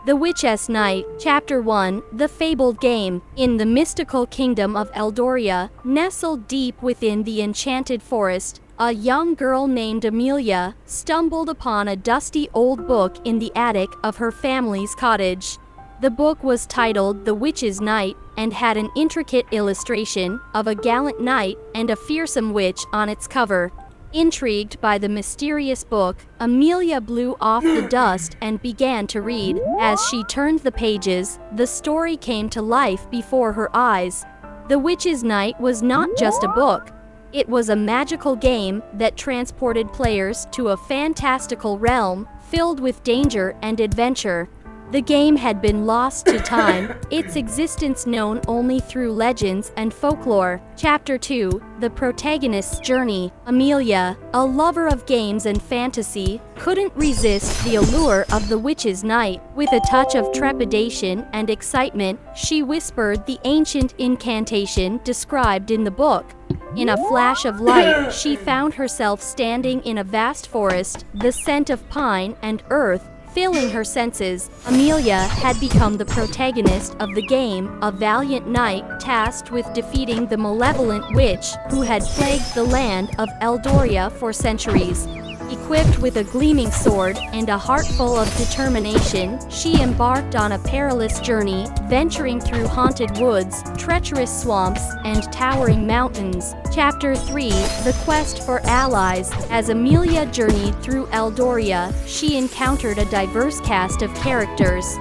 The Witch's Night, Chapter 1, The Fabled Game. In the mystical kingdom of Eldoria, nestled deep within the enchanted forest, a young girl named Amelia stumbled upon a dusty old book in the attic of her family's cottage. The book was titled The Witch's Night and had an intricate illustration of a gallant knight and a fearsome witch on its cover. Intrigued by the mysterious book, Amelia blew off the dust and began to read. As she turned the pages, the story came to life before her eyes. The Witch's Night was not just a book. It was a magical game that transported players to a fantastical realm filled with danger and adventure. The game had been lost to time, its existence known only through legends and folklore. Chapter 2, The Protagonist's Journey. Amelia, a lover of games and fantasy, couldn't resist the allure of the Witch's Night. With a touch of trepidation and excitement, she whispered the ancient incantation described in the book. In a flash of light, she found herself standing in a vast forest, the scent of pine and earth filling her senses. Amelia had become the protagonist of the game, a valiant knight tasked with defeating the malevolent witch who had plagued the land of Eldoria for centuries. Equipped with a gleaming sword and a heart full of determination, she embarked on a perilous journey, venturing through haunted woods, treacherous swamps, and towering mountains. Chapter 3, The Quest for Allies. As Amelia journeyed through Eldoria, she encountered a diverse cast of characters.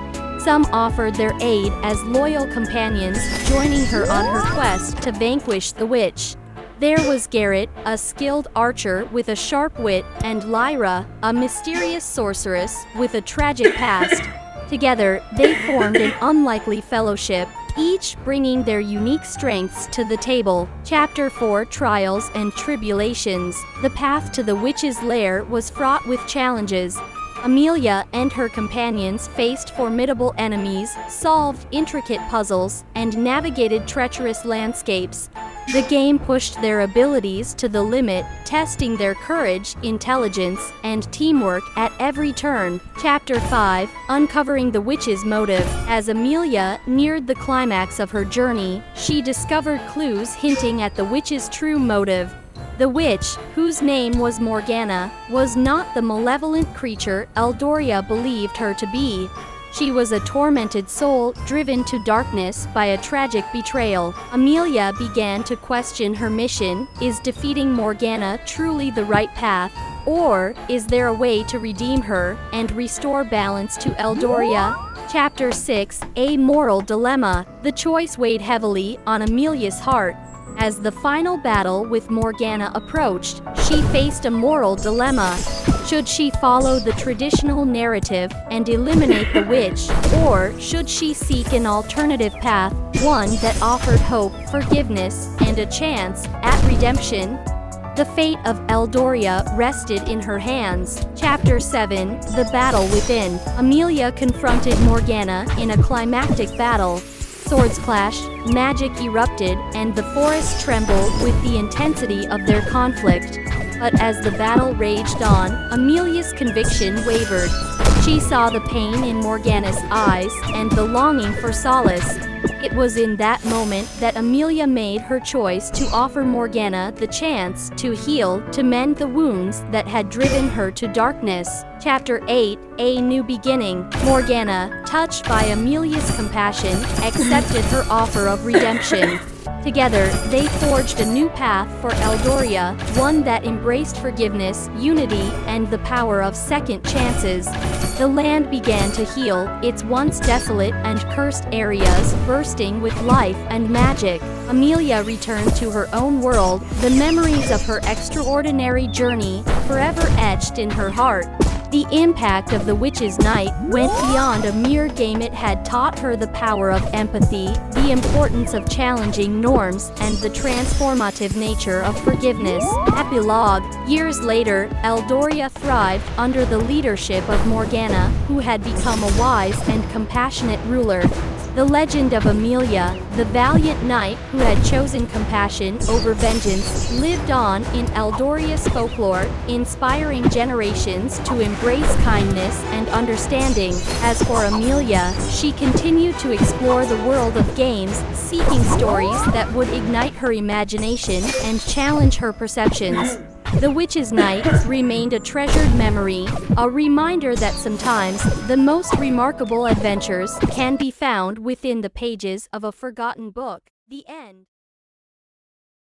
Some offered their aid as loyal companions, joining her on her quest to vanquish the witch. There was Garrett, a skilled archer with a sharp wit, and Lyra, a mysterious sorceress with a tragic past. Together, they formed an unlikely fellowship, each bringing their unique strengths to the table. Chapter 4, Trials and Tribulations. The path to the witch's lair was fraught with challenges. Amelia and her companions faced formidable enemies, solved intricate puzzles, and navigated treacherous landscapes. The game pushed their abilities to the limit, testing their courage, intelligence, and teamwork at every turn. Chapter 5, Uncovering the Witch's Motive. As Amelia neared the climax of her journey, she discovered clues hinting at the witch's true motive. The witch, whose name was Morgana, was not the malevolent creature Eldoria believed her to be. She was a tormented soul driven to darkness by a tragic betrayal. Amelia began to question her mission. Is defeating Morgana truly the right path? Or is there a way to redeem her and restore balance to Eldoria? Chapter 6, A Moral Dilemma. The choice weighed heavily on Amelia's heart. As the final battle with Morgana approached, she faced a moral dilemma. Should she follow the traditional narrative and eliminate the witch, or should she seek an alternative path, one that offered hope, forgiveness, and a chance at redemption? The fate of Eldoria rested in her hands. Chapter 7, The Battle Within. Amelia confronted Morgana in a climactic battle. Swords clashed, magic erupted, and the forest trembled with the intensity of their conflict. But as the battle raged on, Amelia's conviction wavered. She saw the pain in Morgana's eyes and the longing for solace. It was in that moment that Amelia made her choice to offer Morgana the chance to heal, to mend the wounds that had driven her to darkness. Chapter 8, A New Beginning. Morgana, touched by Amelia's compassion, accepted her offer of redemption. Together, they forged a new path for Eldoria, one that embraced forgiveness, unity, and the power of second chances. The land began to heal, its once desolate and cursed areas bursting with life and magic. Amelia returned to her own world, the memories of her extraordinary journey forever etched in her heart. The impact of the Witch's Night went beyond a mere game. It had taught her the power of empathy, the importance of challenging norms, and the transformative nature of forgiveness. Epilogue. Years later, Eldoria thrived under the leadership of Morgana, who had become a wise and compassionate ruler. The legend of Amelia, the valiant knight who had chosen compassion over vengeance, lived on in Eldoria's folklore, inspiring generations to embrace kindness and understanding. As for Amelia, she continued to explore the world of games, seeking stories that would ignite her imagination and challenge her perceptions. The Witch's Night remained a treasured memory, a reminder that sometimes the most remarkable adventures can be found within the pages of a forgotten book. The end.